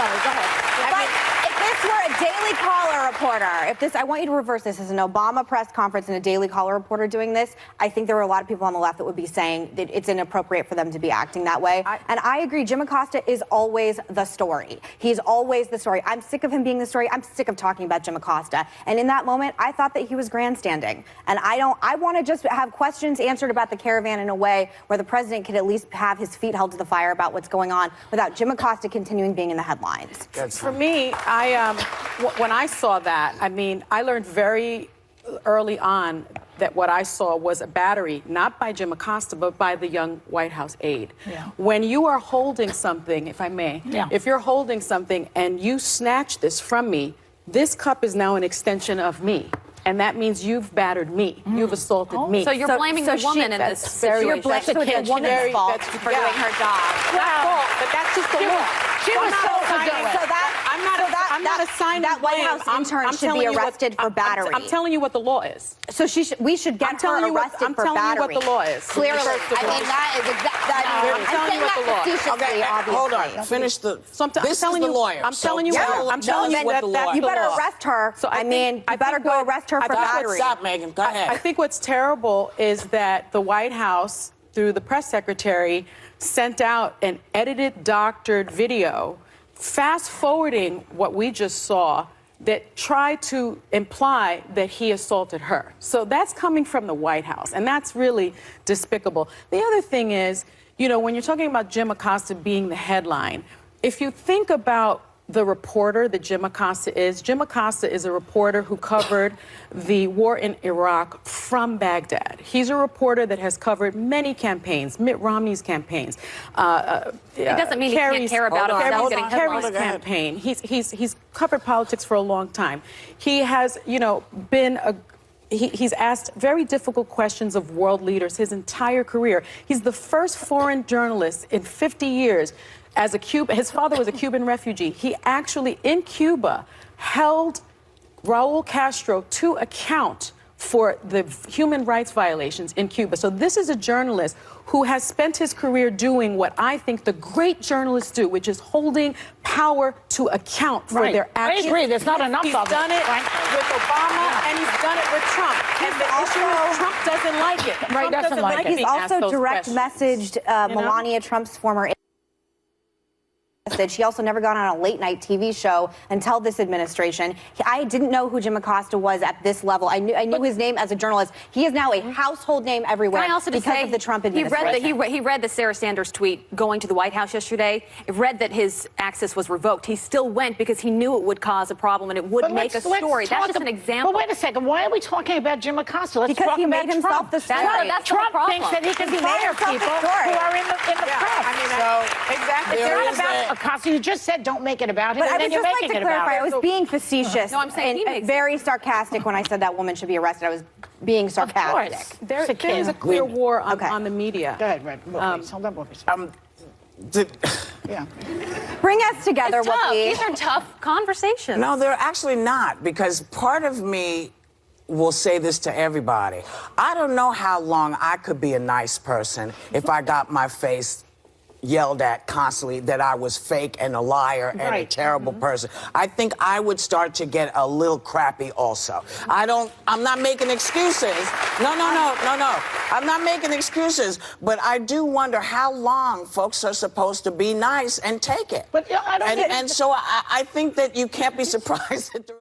sorry. Go ahead. If this were a Daily Caller reporter, I want you to reverse this as an Obama press conference and a Daily Caller reporter doing this, I think there were a lot of people on the left that would be saying that it's inappropriate for them to be acting that way. And I agree, Jim Acosta is always the story. He's always the story. I'm sick of him being the story. I'm sick of talking about Jim Acosta. And in that moment, I thought that he was grandstanding. And I want to just have questions answered about the caravan in a way where the president could at least have his feet held to the fire about what's going on without Jim Acosta continuing being in the headlines. For me, when I saw that, I mean, I learned very early on that what I saw was a battery, not by Jim Acosta, but by the young White House aide. Yeah. When you are holding something, if I may, if you're holding something and you snatch this from me, this cup is now an extension of me. And that means you've battered me. You've assaulted me. So you're blaming the woman in this situation. You're blaming the woman's fault for doing her job. Well, but that's just the law. She was so I'm not assigning that White House intern should be arrested for battery. I'm telling you what the law is. So we should get her arrested for battery. I'm telling you what the law is. Clearly, I mean that is exactly. I'm telling you what the law is. Okay, hold on. Finish the. This is the lawyer. I'm telling you. I'm telling you what the law is. You better arrest her. So I mean, you better go arrest her for battery. Stop, Megan. Go ahead. I think what's terrible is that the White House, through the press secretary, sent out an edited, doctored video, fast-forwarding what we just saw, that tried to imply that he assaulted her. So that's coming from the White House, and that's really despicable. The other thing is, you know, when you're talking about Jim Acosta being the headline, if you think about the reporter that Jim Acosta is a reporter who covered the war in Iraq from Baghdad. He's a reporter that has covered many campaigns, Mitt Romney's campaigns. It doesn't mean he can't care about it. Kerry's campaign. He's covered politics for a long time. He has, you know, been he's asked very difficult questions of world leaders his entire career. He's the first foreign journalist in 50 years. As a Cuban, his father was a Cuban refugee. He actually, in Cuba, held Raul Castro to account for the human rights violations in Cuba. So this is a journalist who has spent his career doing what I think the great journalists do, which is holding power to account for their actions. I agree. There's not enough he's of done it with Obama, and he's done it with Trump. And the issue is Trump doesn't like it. Trump doesn't like it. He's also direct messaged Melania Trump's former She also never got on a late-night TV show until this administration. I didn't know who Jim Acosta was at this level. I knew his name as a journalist. He is now a household name everywhere because of the Trump administration. He read the Sarah Sanders tweet going to the White House yesterday. It read that his access was revoked. He still went because he knew it would cause a problem and it would make a story. That's just an example. But wait a second. Why are we talking about Jim Acosta? Let's because talk he about made himself the story. Trump thinks that he can fire people who are in the press. I mean, exactly. It's not about Acosta. You just said don't make it about him, but and then you're making it about him. I was being facetious. No, I'm saying and very sarcastic when I said that woman should be arrested. I was being sarcastic. There is a clear war on the media. Go ahead, Red. Hold on, yeah. Bring us together, it's tough. Whoopi. These are tough conversations. No, they're actually not, because part of me will say this to everybody. I don't know how long I could be a nice person if I got my face yelled at constantly that I was fake and a liar and a terrible person. I think I would start to get a little crappy also. I'm not making excuses. No. I'm not making excuses, but I do wonder how long folks are supposed to be nice and take it. But I don't and so I think that you can't be surprised at the